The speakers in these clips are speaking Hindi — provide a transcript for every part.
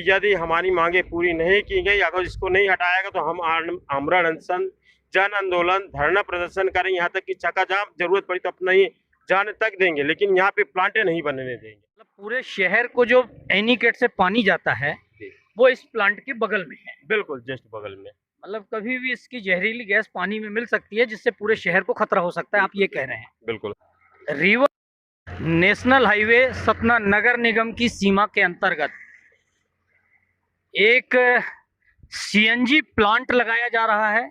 यदि हमारी मांगे पूरी नहीं की गई, अगर इसको नहीं हटाएगा तो हम आमरण अनशन, जन आंदोलन, धरना प्रदर्शन करेंगे, यहाँ तक कि चक्का जाम, जरूरत पड़ी तो अपना ही जान तक देंगे, लेकिन यहाँ पे प्लांटें नहीं बनने देंगे। मतलब पूरे शहर को जो एनीकट से पानी जाता है वो इस प्लांट के बगल में है। बिल्कुल जस्ट बगल में। मतलब कभी भी इसकी जहरीली गैस पानी में मिल सकती है, जिससे पूरे शहर को खतरा हो सकता है, आप ये कह रहे हैं। बिल्कुल। रिवर नेशनल हाईवे सतना नगर निगम की सीमा के अंतर्गत एक सीएनजी प्लांट लगाया जा रहा है।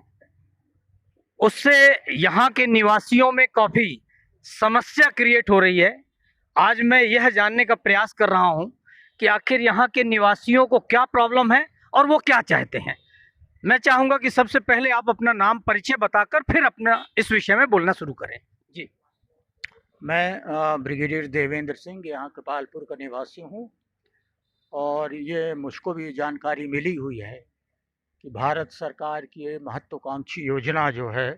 उससे यहाँ के निवासियों में काफ़ी समस्या क्रिएट हो रही है। आज मैं यह जानने का प्रयास कर रहा हूँ कि आखिर यहाँ के निवासियों को क्या प्रॉब्लम है और वो क्या चाहते हैं। मैं चाहूँगा कि सबसे पहले आप अपना नाम परिचय बताकर फिर अपना इस विषय में बोलना शुरू करें। जी। मैं ब्रिगेडियर देवेंद्र सिंह यहाँ कृपालपुर का निवासी हूँ, और ये मुझको भी जानकारी मिली हुई है कि भारत सरकार की ये महत्वाकांक्षी योजना जो है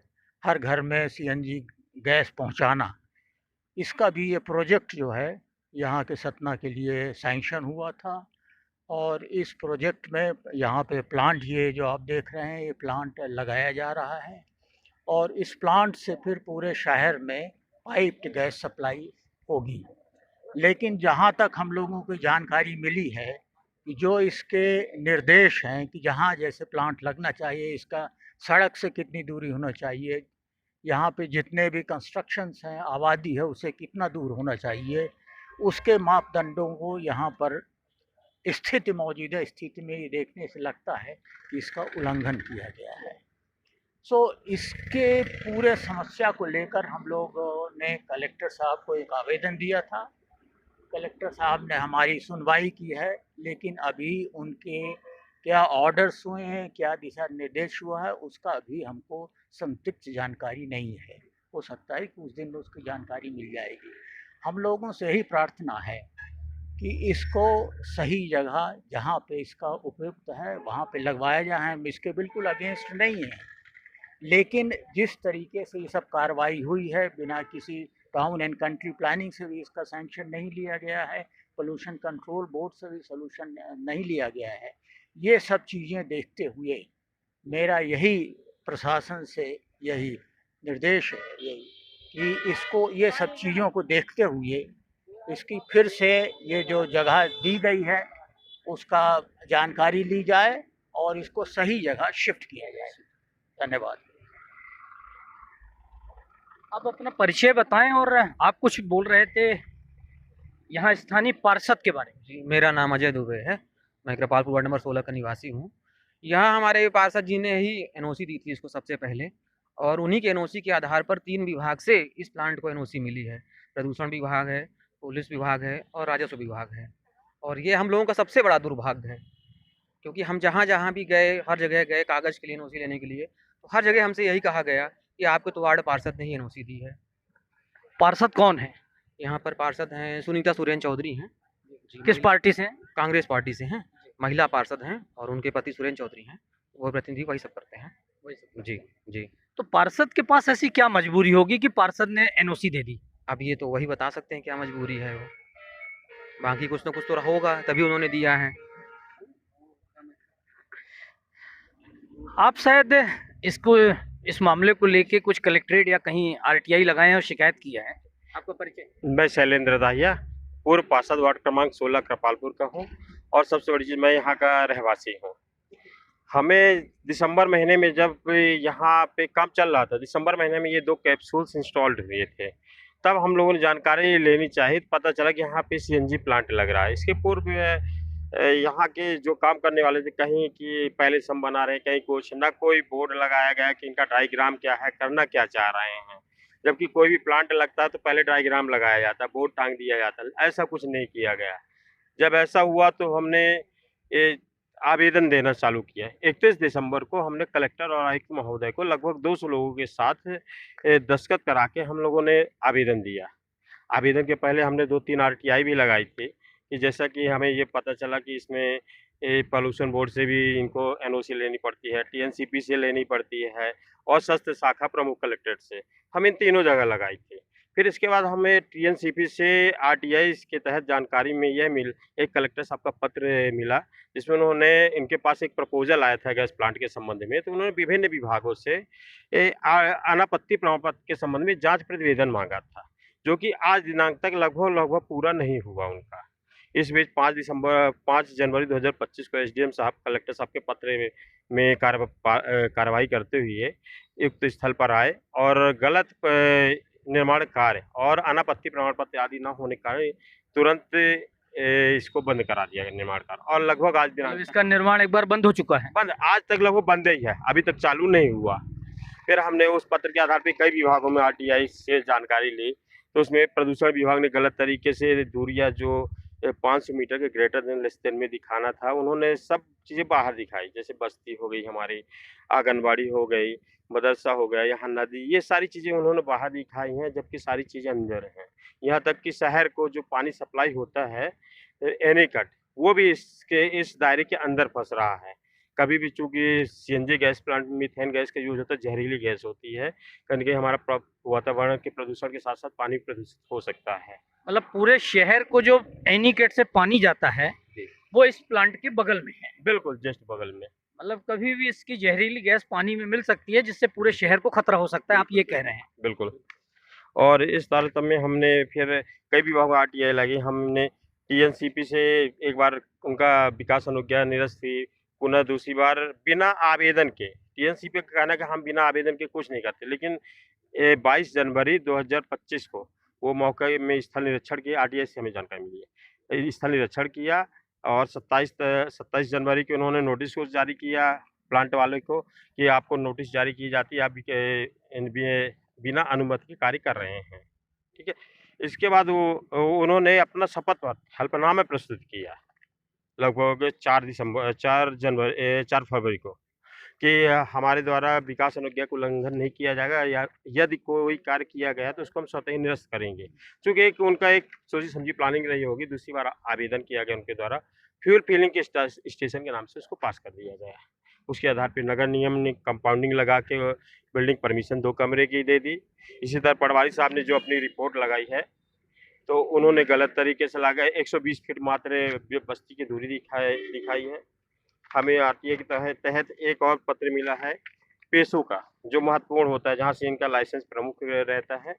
हर घर में सीएनजी गैस पहुँचाना, इसका भी ये प्रोजेक्ट जो है यहाँ के सतना के लिए सैंक्शन हुआ था। और इस प्रोजेक्ट में यहाँ पे प्लांट, ये जो आप देख रहे हैं, ये प्लांट लगाया जा रहा है, और इस प्लांट से फिर पूरे शहर में पाइप्ड गैस सप्लाई होगी। लेकिन जहाँ तक हम लोगों को जानकारी मिली है कि जो इसके निर्देश हैं कि जहाँ जैसे प्लांट लगना चाहिए, इसका सड़क से कितनी दूरी होना चाहिए, यहाँ पे जितने भी कंस्ट्रक्शंस हैं, आबादी है, उससे कितना दूर होना चाहिए, उसके मापदंडों को यहाँ पर मौजूदा स्थिति में ये देखने से लगता है कि इसका उल्लंघन किया गया है। इसके पूरे समस्या को लेकर हम लोगों ने कलेक्टर साहब को एक आवेदन दिया था। कलेक्टर साहब ने हमारी सुनवाई की है, लेकिन अभी उनके क्या ऑर्डर्स हुए हैं, क्या दिशा निर्देश हुआ है, उसका अभी हमको संदिग्ध जानकारी नहीं है। हो सकता है कि उस दिन उसकी जानकारी मिल जाएगी। हम लोगों से ही प्रार्थना है कि इसको सही जगह जहाँ पे इसका उपयुक्त है वहाँ पे लगवाया जाए। हम इसके बिल्कुल अगेंस्ट नहीं हैं, लेकिन जिस तरीके से ये सब कार्रवाई हुई है, बिना किसी टाउन एंड कंट्री प्लानिंग से भी इसका सैंक्शन नहीं लिया गया है, पोल्यूशन कंट्रोल बोर्ड से भी सोल्यूशन नहीं लिया गया है, ये सब चीज़ें देखते हुए मेरा यही प्रशासन से यही निर्देश है यही कि इसको, ये सब चीज़ों को देखते हुए इसकी फिर से ये जो जगह दी गई है उसका जानकारी ली जाए और इसको सही जगह शिफ्ट किया जाए। धन्यवाद। आप अपना परिचय बताएं, और आप कुछ बोल रहे थे यहाँ स्थानीय पार्षद के बारे में। जी, मेरा नाम अजय दुबे है। मैं कृपालपुर वार्ड नंबर 16 का निवासी हूँ। यहाँ हमारे पार्षद जी ने ही एनओसी दी थी इसको सबसे पहले, और उन्हीं के एनओसी के आधार पर 3 विभाग से इस प्लांट को एनओसी मिली है। प्रदूषण विभाग है, पुलिस विभाग है और राजस्व विभाग है। और ये हम लोगों का सबसे बड़ा दुर्भाग्य है, क्योंकि हम जहाँ-जहाँ भी गए, हर जगह गए कागज़ के लिए एनओसी लेने के लिए, तो हर जगह हमसे यही कहा गया कि आपको तो वार्ड पार्षद ने ही एनओसी दी है। पार्षद कौन है? यहाँ पर पार्षद हैं सुनीता सुरेन चौधरी हैं। किस पार्टी से हैं? कांग्रेस पार्टी से हैं। महिला पार्षद हैं और उनके पति सुरेन चौधरी हैं। वो प्रतिनिधि वही सब करते हैं। जी, जी। तो पार्षद के पास ऐसी क्या मजबूरी होगी कि पार्षद ने एनओसी दे दी? अब ये तो वही बता सकते हैं क्या मजबूरी है वो। बाकी कुछ ना कुछ तो होगा, तभी उन्होंने दिया है। आप शायद इसको, इस मामले को लेके कुछ कलेक्ट्रेट या कहीं आरटीआई लगाए हैं और शिकायत किया है। आपका परिचय? मैं शैलेंद्र दाहिया, पूर्व पार्षद वार्ड क्रमांक 16 कृपालपुर का हूँ, और सबसे बड़ी चीज़ मैं यहाँ का रहवासी हूँ। हमें दिसंबर महीने में जब यहाँ पे काम चल रहा था, दिसंबर महीने में ये 2 कैप्सूल्स इंस्टॉल्ड हुए थे, तब हम लोगों ने जानकारी लेनी चाहिए। पता चला कि यहाँ पे सीएनजी प्लांट लग रहा है। इसके पूर्व यहाँ के जो काम करने वाले थे, कहीं कि पहले से हम बना रहे हैं, कहीं कुछ ना, कोई बोर्ड लगाया गया कि इनका डायग्राम क्या है, करना क्या चाह रहे हैं। जबकि कोई भी प्लांट लगता है तो पहले डायग्राम लगाया जाता है, बोर्ड टांग दिया जाता है, ऐसा कुछ नहीं किया गया। जब ऐसा हुआ तो हमने ये आवेदन देना चालू किया। 31 दिसंबर को हमने कलेक्टर और आयुक्त महोदय को लगभग 200 लोगों के साथ दस्तखत करा के हम लोगों ने आवेदन दिया। आवेदन के पहले हमने 2-3 आरटीआई भी लगाई थी, कि जैसा कि हमें ये पता चला कि इसमें पॉल्यूशन बोर्ड से भी इनको एनओसी लेनी पड़ती है, टीएनसीपी से लेनी पड़ती है, और शस्त्र शाखा प्रमुख कलेक्ट्रेट से। हम इन तीनों जगह लगाई थी। फिर इसके बाद हमें टीएनसीपी से आरटीआई के तहत जानकारी में यह एक कलेक्टर साहब का पत्र मिला, जिसमें उन्होंने इनके पास एक प्रपोजल आया था गैस प्लांट के संबंध में, तो उन्होंने विभिन्न विभागों से अनापत्ति प्रमाण पत्र के संबंध में जांच प्रतिवेदन मांगा था, जो कि आज दिनांक तक लगभग पूरा नहीं हुआ उनका। इस बीच 5 जनवरी 2025 को एसडीएम साहब कलेक्टर साहब के पत्र में कार्रवाई करते हुए युक्त स्थल पर आए और गलत निर्माण कार्य और अनापत्ति प्रमाण पत्र आदि न होने के कारण तुरंत इसको बंद करा दिया गया निर्माण कार्य, और लगभग आज दिनांक इसका निर्माण एक बार बंद हो चुका है। बंद आज तक लगभग बंद ही है, अभी तक चालू नहीं हुआ। फिर हमने उस पत्र के आधार पर कई विभागों में आरटीआई से जानकारी ली, तो उसमें प्रदूषण विभाग ने गलत तरीके से दूरियां जो 500 मीटर के ग्रेटर देन लेस देन में दिखाना था, उन्होंने सब चीज़ें बाहर दिखाई, जैसे बस्ती हो गई, हमारी आंगनबाड़ी हो गई, मदरसा हो गया, यहाँ नदी, ये सारी चीज़ें उन्होंने बाहर दिखाई हैं, जबकि सारी चीज़ें अंदर हैं। यहाँ तक कि शहर को जो पानी सप्लाई होता है एनीकट, वो भी इस दायरे के अंदर फंस रहा है। कभी भी चूँकि सीएनजी गैस प्लांट में मीथेन गैस का यूज होता है, जहरीली गैस होती है, कहीं कहीं हमारा वातावरण के प्रदूषण के साथ साथ पानी प्रदूषित हो सकता है। मतलब पूरे शहर को जो एनीकट से पानी जाता है वो इस प्लांट के बगल में है। बिल्कुल जस्ट बगल में। मतलब कभी भी इसकी जहरीली गैस पानी में मिल सकती है, जिससे पूरे शहर को खतरा हो सकता है, आप ये कह रहे हैं। बिल्कुल। और इस तारतम्य में हमने फिर कई विभागों आरटीआई लगी, हमने टीएनसीपी से एक बार उनका विकास अनुज्ञा निरस्त हुई, पुनः दूसरी बार बिना आवेदन के, टीएनसीपी का कहना है कि हम बिना आवेदन के कुछ नहीं करते, लेकिन 22 जनवरी 2025 को वो मौके में स्थल निरीक्षण किया, आरटीआई से हमें जानकारी मिली है, स्थल निरीक्षण किया और 27 जनवरी को उन्होंने नोटिस को जारी किया प्लांट वाले को कि आपको नोटिस जारी की जाती है, आप बिना अनुमति के कार्य कर रहे हैं, ठीक है। इसके बाद उन्होंने अपना शपथ पत्र हल्फनामा प्रस्तुत किया लगभग 4 फरवरी को कि हमारे द्वारा विकास अनुज्ञा को उल्लंघन नहीं किया जाएगा, या यदि कोई कार्य किया गया तो उसको हम स्वतः ही निरस्त करेंगे। चूँकि उनका एक सोची समझी प्लानिंग रही होगी, दूसरी बार आवेदन किया गया उनके द्वारा, फ्यूल फिलिंग के स्टेशन के नाम से उसको पास कर दिया गया। उसके आधार पर नगर निगम ने कंपाउंडिंग लगा के बिल्डिंग परमिशन 2 कमरे की दे दी। इसी तरह पटवारी साहब ने जो अपनी रिपोर्ट लगाई है, तो उन्होंने गलत तरीके से लगा 120 फीट मात्र बस्ती की दूरी दिखाई है। हमें आरटीआई के तहत एक और पत्र मिला है पेशों का, जो महत्वपूर्ण होता है, जहाँ से इनका लाइसेंस प्रमुख रहता है।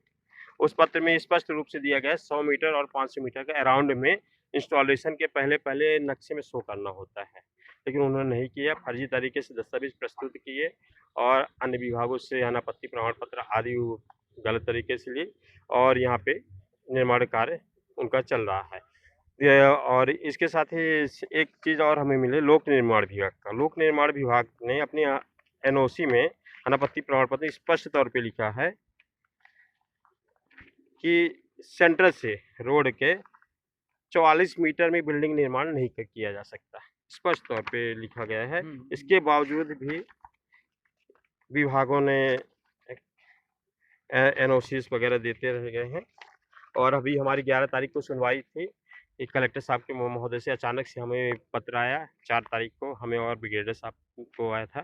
उस पत्र में स्पष्ट रूप से दिया गया है 100 मीटर और 500 मीटर के अराउंड में इंस्टॉलेशन के पहले नक्शे में शो करना होता है, लेकिन उन्होंने नहीं किया, फर्जी तरीके से दस्तावेज प्रस्तुत किए और अन्य विभागों से अनापत्ति प्रमाण पत्र आदि गलत तरीके से लिए, और यहाँ पे निर्माण कार्य उनका चल रहा है। और इसके साथ ही एक चीज़ और हमें मिले लोक निर्माण विभाग का। लोक निर्माण विभाग ने अपनी एनओसी में अनापत्ति प्रमाण पत्र स्पष्ट तौर पे लिखा है कि सेंटर से रोड के 44 मीटर में बिल्डिंग निर्माण नहीं किया जा सकता, स्पष्ट तौर पे लिखा गया है। इसके बावजूद भी विभागों ने एनओसीज वगैरह देते रह गए हैं, और अभी हमारी 11 तारीख को सुनवाई थी। एक कलेक्टर साहब के महोदय से अचानक से हमें पत्र आया, 4 तारीख को हमें और ब्रिगेडियर साहब को आया था,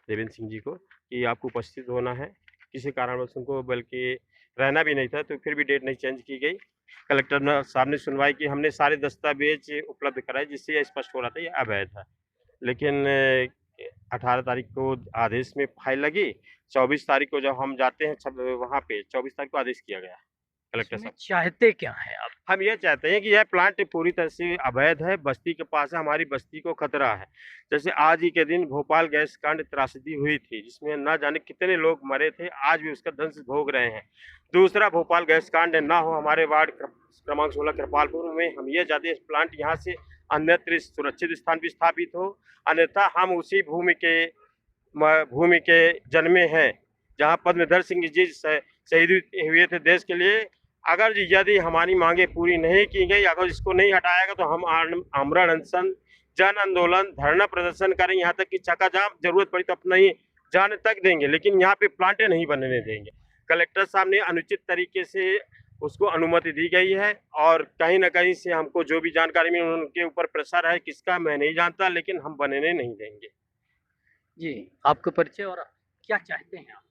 देवेंद्र सिंह जी को, कि आपको उपस्थित होना है। किसी कारणवश उनको बल्कि रहना भी नहीं था, तो फिर भी डेट नहीं चेंज की गई। कलेक्टर साहब ने सुनवाई की, हमने सारे दस्तावेज उपलब्ध कराए, जिससे यह स्पष्ट हो रहा था ये अवैध है। लेकिन 18 तारीख को आदेश में फाइल लगी, 24 तारीख को जब हम जाते हैं वहाँ पे 24 तारीख को आदेश किया गया कलेक्टर साहब। चाहते क्या है आप? हम ये चाहते हैं कि यह प्लांट पूरी तरह से अवैध है, बस्ती के पास है, हमारी बस्ती को खतरा है। जैसे आज ही के दिन भोपाल गैस कांड त्रासदी हुई थी, जिसमें न जाने कितने लोग मरे थे, आज भी उसका दंश भोग रहे हैं। दूसरा भोपाल गैस कांड ना हो हमारे वार्ड क्रमांक 16 कृपालपुर में। हम ये चाहते हैं इस प्लांट यहाँ से अन्यत्र सुरक्षित स्थान भी स्थापित हो, अन्यथा हम उसी भूमि के जन्मे हैं जहाँ पद्मधर सिंह जी शहीद हुए थे देश के लिए। अगर यदि हमारी मांगे पूरी नहीं की गई, अगर इसको नहीं हटाएगा, तो हम आमरण अनशन, जन आंदोलन, धरना प्रदर्शन करेंगे, यहाँ तक कि चक्का-जाम, जरूरत पड़ी तो अपना ही जान तक देंगे, लेकिन यहाँ पे प्लांटें नहीं बनने देंगे। कलेक्टर साहब ने अनुचित तरीके से उसको अनुमति दी गई है, और कहीं ना कहीं से हमको जो भी जानकारी मिली उनके ऊपर प्रेशर है, किसका मैं नहीं जानता, लेकिन हम बनने नहीं देंगे। जी, आपका परिचय और क्या चाहते हैं आप?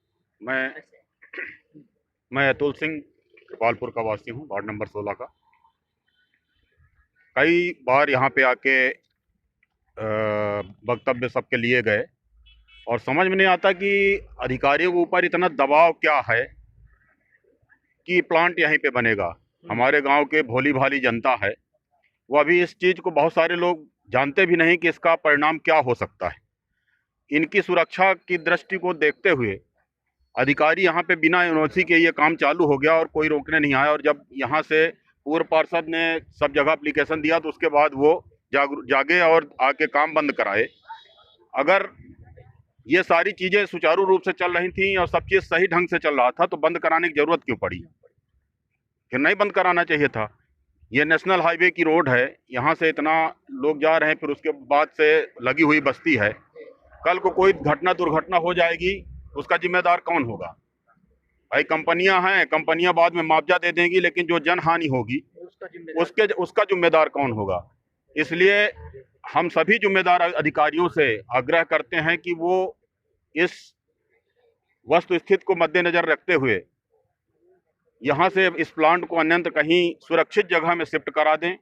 मैं अतुल सिंह कृपालपुर का वासी हूँ, वार्ड नंबर 16 का। कई बार यहाँ पे आके वक्तव्य सबके लिए गए और समझ में नहीं आता कि अधिकारियों के ऊपर इतना दबाव क्या है कि प्लांट यहीं पे बनेगा। हमारे गांव के भोली भाली जनता है, वो अभी इस चीज़ को बहुत सारे लोग जानते भी नहीं कि इसका परिणाम क्या हो सकता है। इनकी सुरक्षा की दृष्टि को देखते हुए अधिकारी यहाँ पे बिना एनओसी के ये काम चालू हो गया और कोई रोकने नहीं आया। और जब यहाँ से पूर्व पार्षद ने सब जगह एप्लीकेशन दिया तो उसके बाद वो जागे और आके काम बंद कराए। अगर ये सारी चीज़ें सुचारू रूप से चल रही थी और सब चीज़ सही ढंग से चल रहा था तो बंद कराने की ज़रूरत क्यों पड़ी? फिर नहीं बंद कराना चाहिए था। ये नेशनल हाईवे की रोड है, यहाँ से इतना लोग जा रहे हैं, फिर उसके बाद से लगी हुई बस्ती है। कल को कोई दुर्घटना हो जाएगी, उसका जिम्मेदार कौन होगा? भाई कंपनियां हैं, कंपनियां बाद में मुआवजा दे देंगी, लेकिन जो जन हानि होगी उसका जिम्मेदार कौन होगा? इसलिए हम सभी जिम्मेदार अधिकारियों से आग्रह करते हैं कि वो इस वस्तु स्थिति को मद्देनजर रखते हुए यहाँ से इस प्लांट को अन्यंत्र कहीं सुरक्षित जगह में शिफ्ट करा दें।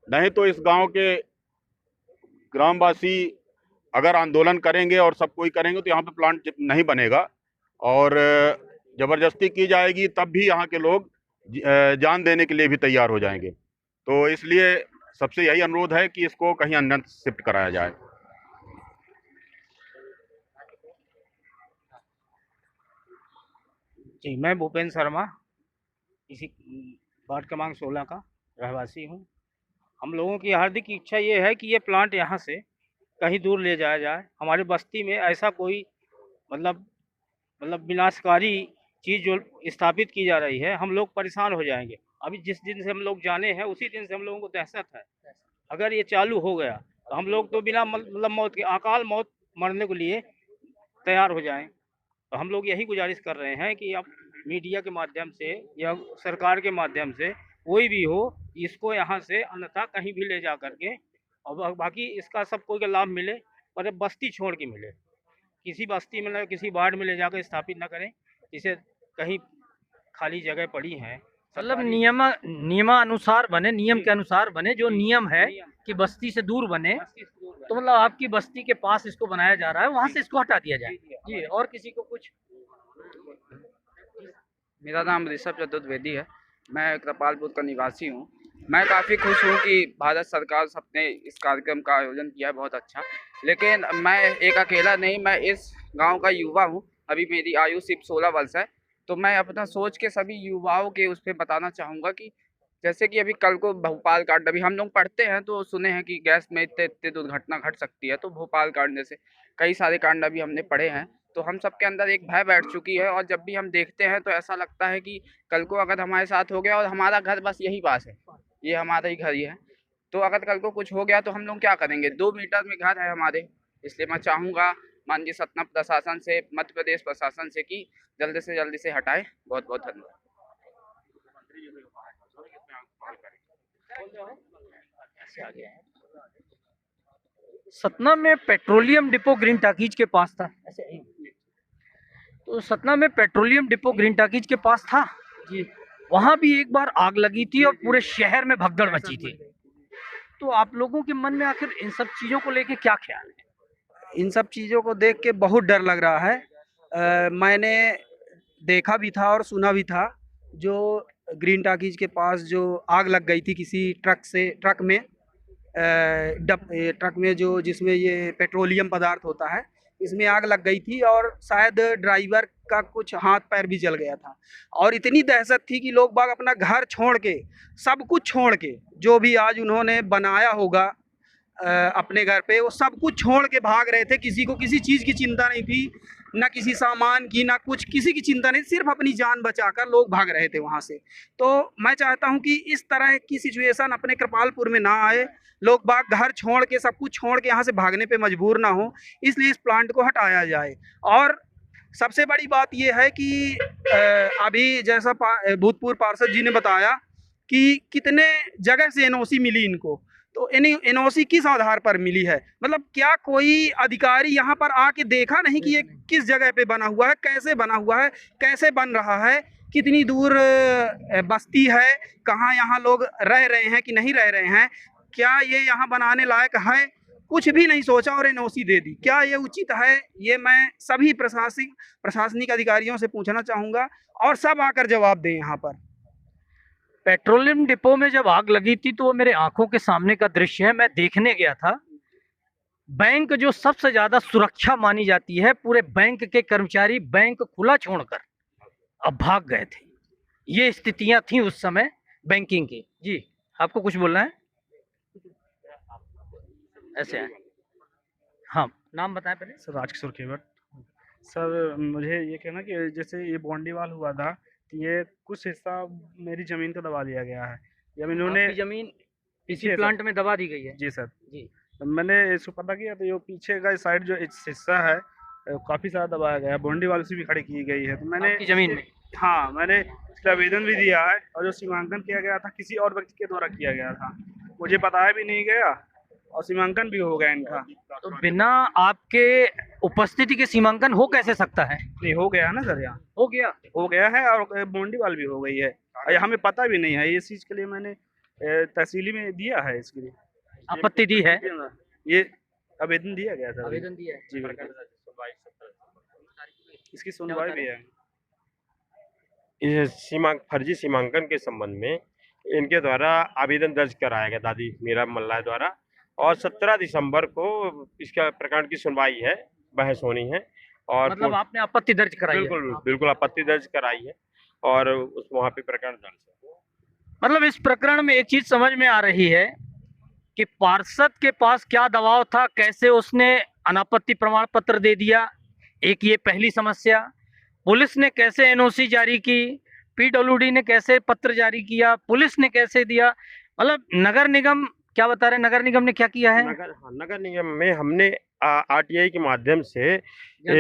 नहीं तो इस गांव के ग्रामवासी अगर आंदोलन करेंगे और सब कोई करेंगे तो यहाँ पे प्लांट नहीं बनेगा और ज़बरदस्ती की जाएगी, तब भी यहाँ के लोग जान देने के लिए भी तैयार हो जाएंगे। तो इसलिए सबसे यही अनुरोध है कि इसको कहीं अन्यत्र शिफ्ट कराया जाए। जी, मैं भूपेंद्र शर्मा इसी वार्ड क्रमांक 16 का रहवासी हूँ। हम लोगों की हार्दिक इच्छा ये है कि ये प्लांट यहाँ से कहीं दूर ले जाया जाए। हमारी बस्ती में ऐसा कोई मतलब विनाशकारी चीज़ जो स्थापित की जा रही है, हम लोग परेशान हो जाएंगे। अभी जिस दिन से हम लोग जाने हैं उसी दिन से हम लोगों को दहशत है। अगर ये चालू हो गया तो हम लोग तो बिना मौत के अकाल मौत मरने के लिए तैयार हो जाएं। तो हम लोग यही गुजारिश कर रहे हैं कि अब मीडिया के माध्यम से या सरकार के माध्यम से कोई भी हो, इसको यहाँ से अन्यथा कहीं भी ले जा करके और बाकी इसका सबको का लाभ मिले, पर बस्ती छोड़ के मिले। किसी बस्ती में न किसी वार्ड में ले जाकर स्थापित न करें, इसे कहीं खाली जगह पड़ी हैं मतलब नियमानुसार बने, नियम के अनुसार बने, जो नियम है कि बस्ती से दूर बने। तो मतलब आपकी बस्ती के पास इसको बनाया जा रहा है, वहाँ से इसको हटा दिया जाए। जी, और किसी को कुछ? मेरा नाम ऋषभ चतुर्वेदी है, मैं कृपालपुर का निवासी हूँ। मैं काफ़ी खुश हूँ कि भारत सरकार ने इस कार्यक्रम का आयोजन किया है, बहुत अच्छा। लेकिन मैं एक अकेला नहीं, मैं इस गांव का युवा हूँ। अभी मेरी आयु सिर्फ 16 वर्ष है। तो मैं अपना सोच के सभी युवाओं के उस पर बताना चाहूँगा कि जैसे कि अभी कल को भोपाल कांड, अभी हम लोग पढ़ते हैं तो सुने हैं कि गैस में इतने दुर्घटना घट सकती है। तो भोपाल कांड जैसे कई सारे कांड अभी हमने पढ़े हैं, तो हम सब के अंदर एक भय बैठ चुकी है। और जब भी हम देखते हैं तो ऐसा लगता है कि कल को अगर हमारे साथ हो गया, और हमारा घर बस यही पास है, ये हमारा ही घर ही है, तो अगर कल को कुछ हो गया तो हम लोग क्या करेंगे? 2 मीटर में घर है हमारे। इसलिए मैं चाहूँगा माननीय सतना प्रशासन से, मध्य प्रदेश प्रशासन से कि जल्दी से हटाएं। बहुत बहुत धन्यवाद। सतना में पेट्रोलियम डिपो ग्रीन टाकीज के पास था। तो सतना में पेट्रोलियम डिपो ग्रीन टाकीज के पास था जी, वहाँ भी एक बार आग लगी थी और पूरे शहर में भगदड़ मची थी। तो आप लोगों के मन में आखिर इन सब चीज़ों को लेके क्या ख्याल है? इन सब चीज़ों को देख के बहुत डर लग रहा है। मैंने देखा भी था और सुना भी था, जो ग्रीन टाकीज के पास जो आग लग गई थी किसी ट्रक में जो जिसमें ये पेट्रोलियम पदार्थ होता है, इसमें आग लग गई थी और शायद ड्राइवर का कुछ हाथ पैर भी जल गया था। और इतनी दहशत थी कि लोग बाग अपना घर छोड़ के, सब कुछ छोड़ के, जो भी आज उन्होंने बनाया होगा अपने घर पे, वो सब कुछ छोड़ के भाग रहे थे। किसी को किसी चीज़ की चिंता नहीं थी, ना किसी सामान की, ना कुछ किसी की चिंता नहीं, सिर्फ अपनी जान बचाकर लोग भाग रहे थे वहाँ से। तो मैं चाहता हूँ कि इस तरह की सिचुएशन अपने कृपालपुर में ना आए, लोग बाग घर छोड़ के, सब कुछ छोड़ के यहाँ से भागने पे मजबूर ना हो, इसलिए इस प्लांट को हटाया जाए। और सबसे बड़ी बात यह है कि अभी जैसा भूतपूर्व पार्षद जी ने बताया कि कितने जगह से एनओसी मिली इनको, तो एनओसी किस आधार पर मिली है? मतलब क्या कोई अधिकारी यहाँ पर आके देखा नहीं कि ये किस जगह पे बना हुआ है, कैसे बना हुआ है, कैसे बन रहा है, कितनी दूर बस्ती है, कहाँ यहाँ लोग रह रहे हैं कि नहीं रह रहे हैं, क्या ये यहाँ बनाने लायक है, कुछ भी नहीं सोचा और एनओसी दे दी। क्या ये उचित है? ये मैं सभी प्रशासनिक अधिकारियों से पूछना चाहूँगा और सब आकर जवाब दें यहाँ पर। पेट्रोलियम डिपो में जब आग लगी थी तो वो मेरे आंखों के सामने का दृश्य है। मैं देखने गया था। बैंक जो सबसे ज्यादा सुरक्षा मानी जाती है, पूरे बैंक के कर्मचारी बैंक खुला छोड़कर अब भाग गए थे। ये स्थितियां थी उस समय बैंकिंग की। जी, आपको कुछ बोलना है? ऐसे है। हाँ, नाम बताएं पहले। सर राजकिशोर केवट। सर मुझे ये कहना कि जैसे ये बॉन्डीवाल हुआ था, तो ये कुछ हिस्सा मेरी ज़मीन को दबा दिया गया है। जब इन्होंने आपकी जमीन इसी पीछे प्लांट में दबा दी गई है? जी सर। जी। तो मैंने इसको पता किया तो ये पीछे का साइड जो हिस्सा है काफ़ी सारा दबाया गया है, बॉन्डीवाल से भी खड़ी की गई है। तो मैंने आपकी जमीन में? हाँ, मैंने इसका आवेदन भी दिया है और जो सीमांकन किया गया था किसी और व्यक्ति के द्वारा किया गया था, मुझे बताया भी नहीं गया और सीमांकन भी हो गया इनका। तो बिना आपके उपस्थिति के सीमांकन हो कैसे सकता है? नहीं, हो गया है ना सर, यहाँ हो गया है और बॉन्डीवाल भी हो गई है और हमें पता भी नहीं है। इस चीज़ के लिए मैंने तहसीली में दिया है, इसके लिए आपत्ति दी है? ये आवेदन दिया गया सर। आवेदन दिया है जी बिल्कुल, इसकी सुनवाई भी है। इस फर्जी सीमांकन के संबंध में इनके द्वारा आवेदन दर्ज कराया गया दादी मीरा मल्लाह द्वारा, और 17 दिसंबर को इसका प्रकरण की सुनवाई है, बहस होनी है। और मतलब आपने आपत्ति दर्ज कराई है? बिल्कुल आपत्ति दर्ज कराई है और उस वहाँ पे प्रकरण दर्ज है। मतलब इस प्रकरण में एक चीज समझ में आ रही है कि पार्षद के पास क्या दबाव था, कैसे उसने अनापत्ति प्रमाण पत्र दे दिया। एक ये पहली समस्या। पुलिस ने कैसे एनओसी जारी की, पीडब्ल्यूडी ने कैसे पत्र जारी किया, पुलिस ने कैसे दिया। मतलब नगर निगम क्या बता रहे हैं, नगर निगम ने क्या किया है? नगर निगम में हमने आरटीआई के माध्यम से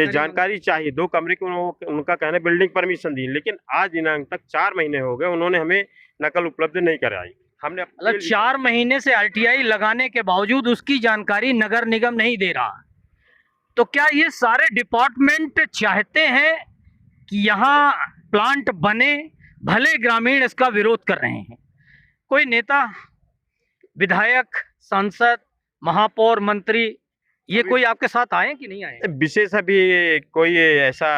जानकारी चाहिए। 2 कमरे की उनका कहना है बिल्डिंग परमिशन दी, लेकिन आज दिनांक तक 4 महीने हो गए, उन्होंने हमें नकल उपलब्ध नहीं कराई। हमने मतलब 4 महीने से आरटीआई लगाने के बावजूद उसकी जानकारी नगर निगम नहीं दे रहा। तो क्या ये सारे डिपार्टमेंट चाहते हैं कि यहाँ प्लांट बने, भले ग्रामीण इसका विरोध कर रहे हैं? कोई नेता, विधायक, सांसद, महापौर, मंत्री, ये कोई आपके साथ आए कि नहीं आए? विशेष अभी कोई ऐसा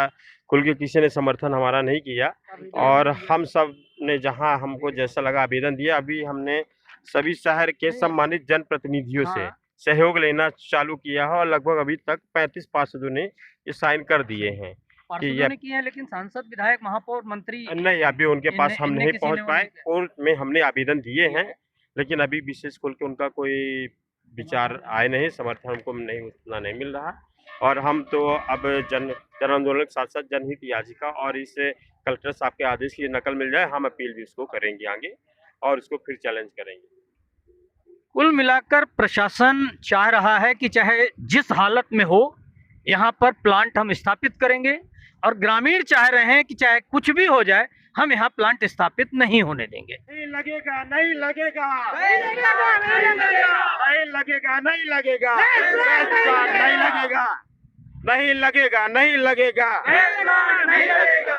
खुल के किसी ने समर्थन हमारा नहीं किया, और हम सब ने जहां हमको जैसा लगा आवेदन दिया। अभी हमने सभी शहर के सम्मानित जनप्रतिनिधियों से सहयोग लेना चालू किया है और लगभग अभी तक 35 पार्षदों ने ये साइन कर दिए हैं। पार्षदों ने किए हैं, लेकिन सांसद, विधायक, महापौर, मंत्री नहीं, अभी उनके पास हम नहीं पहुंच पाए। कोर्ट में हमने आवेदन दिए हैं, लेकिन अभी विशेष खोल के उनका कोई विचार आए नहीं, समर्थन हमको नहीं उतना नहीं मिल रहा। और हम तो अब जन आंदोलन के साथ साथ जनहित याचिका और इस कलेक्टर साहब के आदेश की नकल मिल जाए, हम अपील भी उसको करेंगे आगे और उसको फिर चैलेंज करेंगे। कुल मिलाकर प्रशासन चाह रहा है कि चाहे जिस हालत में हो यहाँ पर प्लांट हम स्थापित करेंगे, और ग्रामीण चाह रहे हैं कि चाहे कुछ भी हो जाए हम यहाँ प्लांट स्थापित नहीं होने देंगे। नहीं लगेगा, नहीं लगेगा, नहीं लगेगा, नहीं लगेगा, नहीं लगेगा, नहीं लगेगा, नहीं लगेगा, नहीं लगेगा, नहीं लगेगा।